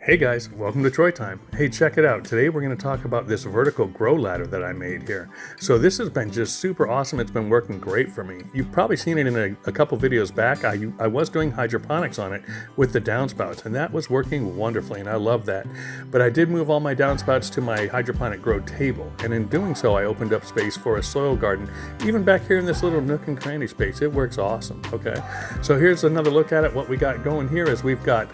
Hey guys, welcome to Troy Time. Hey, check it out. Today we're going to talk about this vertical grow ladder that I made here. So this has been just super awesome. It's been working great for me. You've probably seen it in a couple videos back. I was doing hydroponics on it with the downspouts, and that was working wonderfully, and I love that. But I did move all my downspouts to my hydroponic grow table, and in doing so, I opened up space for a soil garden, even back here in this little nook and cranny space. It works awesome, okay? So here's another look at it. What we got going here is we've got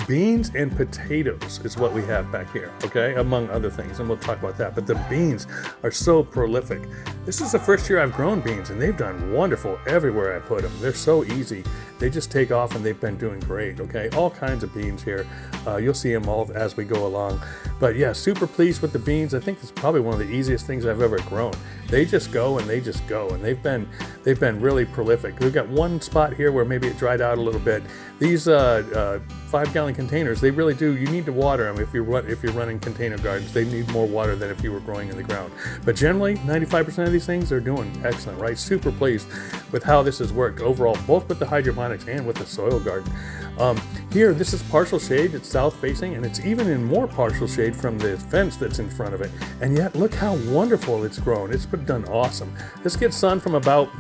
beans and potatoes is what we have back here, okay, among other things, and we'll talk about that. But the beans are so prolific. This is the first year I've grown beans, and they've done wonderful everywhere I put them. They're so easy. They just take off, and they've been doing great, okay? All kinds of beans here. You'll see them all as we go along. But yeah, super pleased with the beans. I think it's probably one of the easiest things I've ever grown. They just go and they just go, and they've been really prolific. We've got one spot here where maybe it dried out a little bit. These 5-gallon containers, they really do. You need to water them if you're running container gardens. They need more water than if you were growing in the ground. But generally, 95% of these things are doing excellent, right? Super pleased with how this has worked overall, both with the hydroponics and with the soil garden. Here, this is partial shade. It's south facing, and it's even in more partial shade from the fence that's in front of it. And yet, look how wonderful it's grown. It's been done awesome. This gets sun from about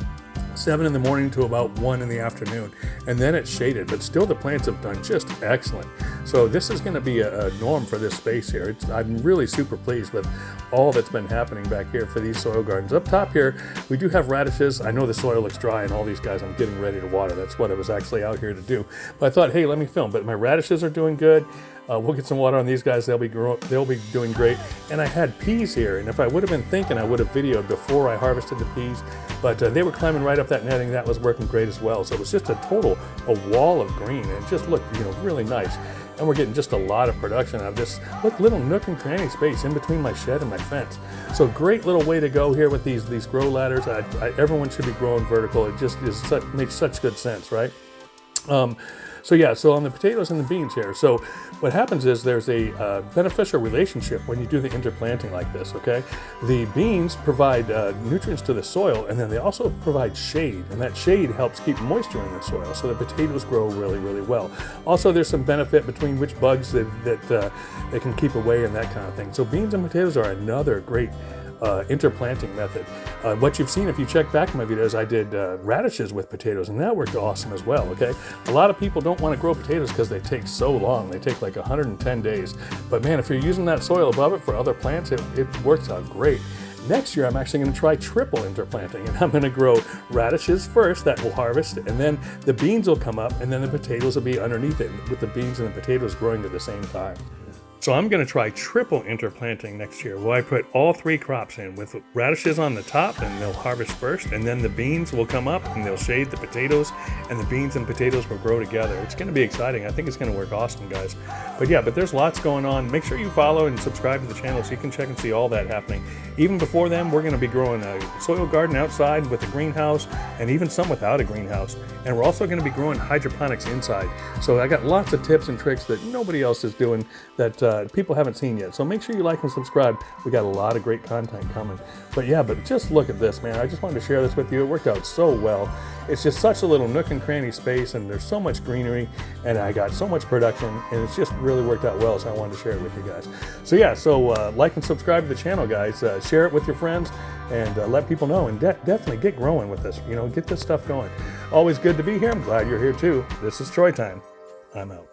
7 in the morning to about 1 in the afternoon, and then it's shaded, but still the plants have done just excellent. So this is going to be a norm for this space here. I'm really super pleased with all that's been happening back here for these soil gardens. Up top here, we do have radishes. I know the soil looks dry, and all these guys I'm getting ready to water. That's what I was actually out here to do. But I thought, hey, let me film. But my radishes are doing good. We'll get some water on these guys. They'll be doing great. And I had peas here, and if I would have been thinking, I would have videoed before I harvested the peas. But they were climbing right up that netting. That was working great as well. So it was just a wall of green, and it just looked, really nice. And we're getting just a lot of production out of this little nook and cranny space in between my shed and my fence. So great little way to go here with these grow ladders. Everyone should be growing vertical. It just makes such good sense, right? So on the potatoes and the beans here, so what happens is there's a beneficial relationship when you do the interplanting like this, okay? The beans provide nutrients to the soil, and then they also provide shade, and that shade helps keep moisture in the soil, so the potatoes grow really, really well. Also, there's some benefit between which bugs that they can keep away and that kind of thing. So beans and potatoes are another great interplanting method. What you've seen, if you check back in my videos, I did radishes with potatoes, and that worked awesome as well, okay? A lot of people don't want to grow potatoes because they take so long. They take like 110 days. But man, if you're using that soil above it for other plants, it works out great. Next year, I'm actually going to try triple interplanting, and I'm going to grow radishes first that will harvest, and then the beans will come up, and then the potatoes will be underneath it, with the beans and the potatoes growing at the same time. So I'm going to try triple interplanting next year, where I put all 3 crops in with radishes on the top, and they'll harvest first, and then the beans will come up and they'll shade the potatoes, and the beans and potatoes will grow together. It's going to be exciting. I think it's going to work awesome, guys. But there's lots going on. Make sure you follow and subscribe to the channel so you can check and see all that happening. Even before then, we're going to be growing a soil garden outside with a greenhouse, and even some without a greenhouse. And we're also going to be growing hydroponics inside. So I got lots of tips and tricks that nobody else is doing that people haven't seen yet. So make sure you like and subscribe. We got a lot of great content coming. But just look at this, man. I just wanted to share this with you. It worked out so well. It's just such a little nook and cranny space, and there's so much greenery, and I got so much production, and it's just really worked out well, so I wanted to share it with you guys. So like and subscribe to the channel, guys. Share it with your friends, and let people know, and definitely get growing with this. Get this stuff going. Always good to be here. I'm glad you're here too. This is Troy Time. I'm out.